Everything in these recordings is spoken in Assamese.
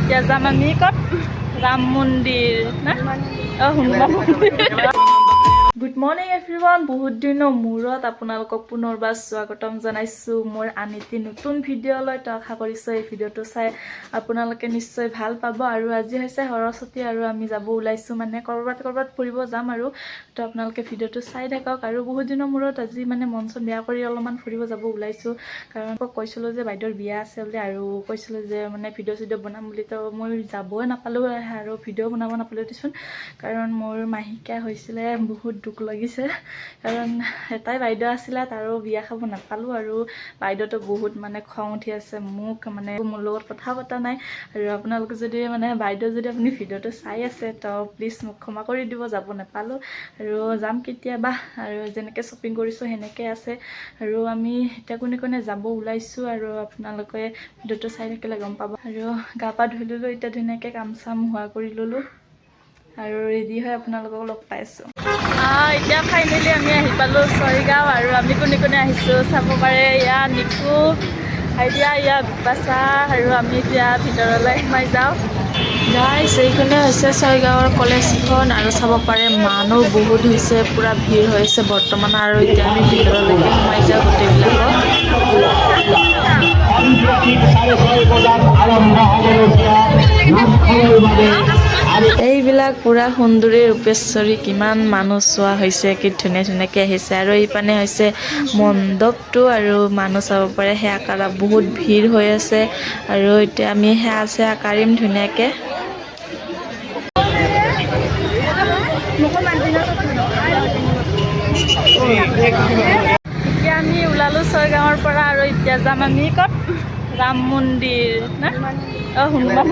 এতিয়া যাম আমি ক'ত ৰাম মন্দিৰ না হনুমান মন্দিৰ। গুড মৰ্নিং এভৰিৱান, বহুত দিনৰ মূৰত আপোনালোকক পুনৰবাৰ স্বাগতম জনাইছোঁ মোৰ আন এটি নতুন ভিডিঅ'লৈ। তো আশা কৰিছোঁ এই ভিডিঅ'টো চাই আপোনালোকে নিশ্চয় ভাল পাব। আৰু আজি হৈছে সৰস্বতী আৰু আমি যাব ওলাইছোঁ, মানে ক'ৰবাত ফুৰিব যাম আৰু। তো আপোনালোকে ভিডিঅ'টো চাই থাকক। আৰু বহুত দিনৰ মূৰত আজি মানে মন চন বেয়া কৰি অলপমান ফুৰিব যাব ওলাইছোঁ, কাৰণ কৈছিলোঁ যে বাইদেউৰ বিয়া আছে বুলি, আৰু কৈছিলোঁ যে মানে ভিডিঅ' চিডিঅ' বনাম বুলি। তো মই যাবই নাপালোঁ আৰু ভিডিঅ' বনাব নাপালোঁ দেচোন, কাৰণ মোৰ মাহেকীয়া হৈছিলে। বহুত দুখ লাগিছে, কাৰণ এটাই বাইদেউ আছিলে, তাৰো বিয়া খাব নাপালোঁ। আৰু বাইদেউতো বহুত মানে খং উঠি আছে মোক, মানে মোৰ লগত কথা পতা নাই। আৰু আপোনালোকে যদি মানে বাইদেউ যদি আপুনি ভিডিঅ'টো চাই আছে, তো প্লিজ মোক ক্ষমা কৰি দিব, যাব নাপালোঁ। আৰু যাম কেতিয়াবা, আৰু যেনেকৈ শ্বপিং কৰিছোঁ সেনেকৈ আছে। আৰু আমি এতিয়া কোনে কোনে যাব ওলাইছোঁ, আৰু আপোনালোকে ভিডিঅ'টো চাই থাকিলে গম পাব। আৰু গা পা ধুই ল'লোঁ, এতিয়া ধুনীয়াকৈ কাম চাম হোৱা কৰি ল'লোঁ, আৰু ৰেডি হৈ আপোনালোকক লগ পাইছোঁ। এতিয়া ফাইনেলি আমি আহি পালোঁ ছয়গাঁও। আৰু আমি কোনে কোনে আহিছোঁ চাব পাৰে, ইয়া নিকু, আইডিয়া, ইয়া বিপাশা, আৰু আমি এতিয়া ভিতৰলৈ সোমাই যাওঁ। গাইছ, এইখনে হৈছে ছয়গাঁৱৰ কলেজখন, আৰু চাব পাৰে মানুহ বহুত হৈছে, পূৰা ভিৰ হৈছে বৰ্তমান। আৰু এতিয়া আমি ভিতৰলৈকে সোমাই যাওঁ গোটেইবিলাকক। এইবিলাক পুৰা সুন্দৰী ৰূপেশ্বৰী, কিমান মানুহ চোৱা হৈছে, কি ধুনীয়া ধুনীয়াকৈ আহিছে। আৰু এইপানে হৈছে মণ্ডপটো, আৰু মানুহ চাব পাৰে সেৱা কৰা বহুত ভিৰ হৈ আছে। আৰু এতিয়া আমি সেৱা চেৱা কাঢ়িম ধুনীয়াকৈ। এতিয়া আমি ওলালোঁ ছয়গাঁৱৰ পৰা, আৰু এতিয়া যাম আমি ক'ত ৰাম মন্দিৰ না হনুমান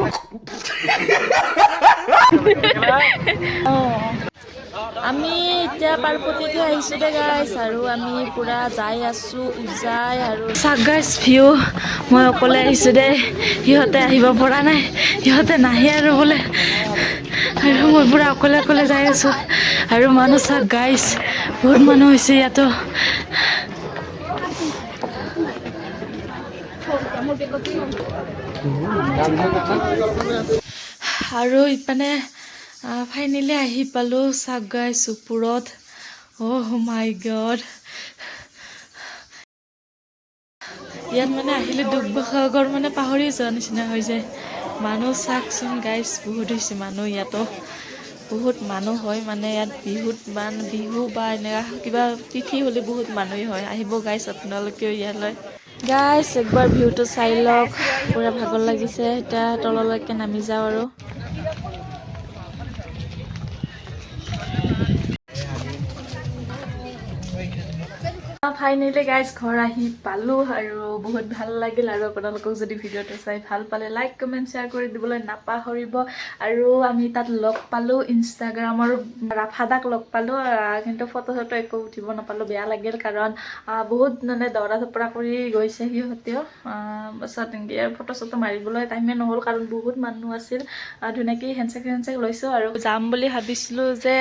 আমি এতিয়া পাৰ্বতীতে আহিছোঁ দে গাইছ। আৰু আমি পুৰা যাই আছোঁ উজাই। আৰু চাক গাইছ ভিউ, মই অকলে আহিছোঁ দেই, সিহঁতে আহিব পৰা নাই, সিহঁতে নাহে আৰু বোলে। আৰু মই পুৰা অকলে অকলে যাই আছোঁ। আৰু মানুহ চাক গাইছ, বহুত মানুহ হৈছে ইয়াতো। আৰু ইপানে ফাইনেলি আহি পালোঁ চাক গাইছ ওপৰত। অ' মাই গড, ইয়াত মানে আহিলে দুখ সাগৰ মানে পাহৰি যোৱা নিচিনা হৈ যায়। মানুহ চাওকচোন গাইছ, বহুত হৈছে মানুহ ইয়াতো, বহুত মানুহ হয় মানে ইয়াত বিহু বা এনেকুৱা কিবা তিথি হ'লে বহুত মানুহেই হয়। আহিব গাইছ আপোনালোকেও ইয়ালৈ। গাইছ একবাৰ ভিউটো চাই লওক, পুৰা ভাগৰ লাগিছে। এতিয়া তললৈকে নামি যাওঁ আৰু। ফাইনেলি গাইজ ঘৰ আহি পালোঁ, আৰু বহুত ভাল লাগিল। আৰু আপোনালোকক যদি ভিডিঅ'টো চাই ভাল পালে লাইক কমেণ্ট শ্বেয়াৰ কৰি দিবলৈ নাপাহৰিব। আৰু আমি তাত লগ পালোঁ ইনষ্টাগ্ৰামৰ ৰাফাদাক লগ পালোঁ, কিন্তু ফটো চটো একো উঠিব নাপালোঁ, বেয়া লাগিল। কাৰণ বহুত মানে দৌৰা ধপৰা কৰি গৈছে সিহঁতেও, পাছত এনেকৈ ফটো চটো মাৰিবলৈ টাইমে নহ'ল, কাৰণ বহুত মানুহ আছিল। ধুনীয়াকৈ হেণ্ডছেক লৈছোঁ। আৰু যাম বুলি ভাবিছিলোঁ যে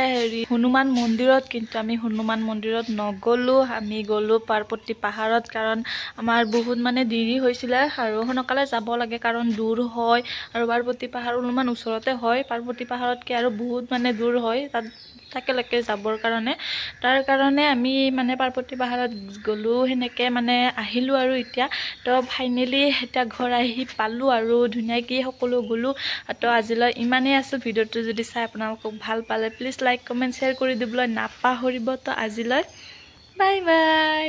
হনুমান মন্দিৰত, কিন্তু আমি হনুমান মন্দিৰত নগ'লোঁ, আমি গ'লোঁ পাৰ্বতী পাহাৰত। কাৰণ আমাৰ বহুত মানে দেৰি হৈছিলে, আৰু সোনকালে যাব লাগে কাৰণ দূৰ হয়। আৰু পাৰ্বতী পাহাৰ অলপমান ওচৰতে হয়, পাৰ্বতী পাহাৰতকৈ আৰু বহুত মানে দূৰ হয় তাত তাকেলৈকে যাবৰ কাৰণে। তাৰ কাৰণে আমি মানে পাৰ্বতী পাহাৰত গ'লোঁ, সেনেকৈ মানে আহিলোঁ। আৰু এতিয়া তো ফাইনেলি এতিয়া ঘৰ আহি পালোঁ, আৰু ধুনীয়াকৈ সকলো গ'লোঁ। তো আজিলৈ ইমানেই আছিল। ভিডিঅ'টো যদি চাই আপোনালোকক ভাল পালে প্লিজ লাইক কমেণ্ট শ্বেয়াৰ কৰি দিবলৈ নাপাহৰিব। তো আজিলৈ বাই বাই।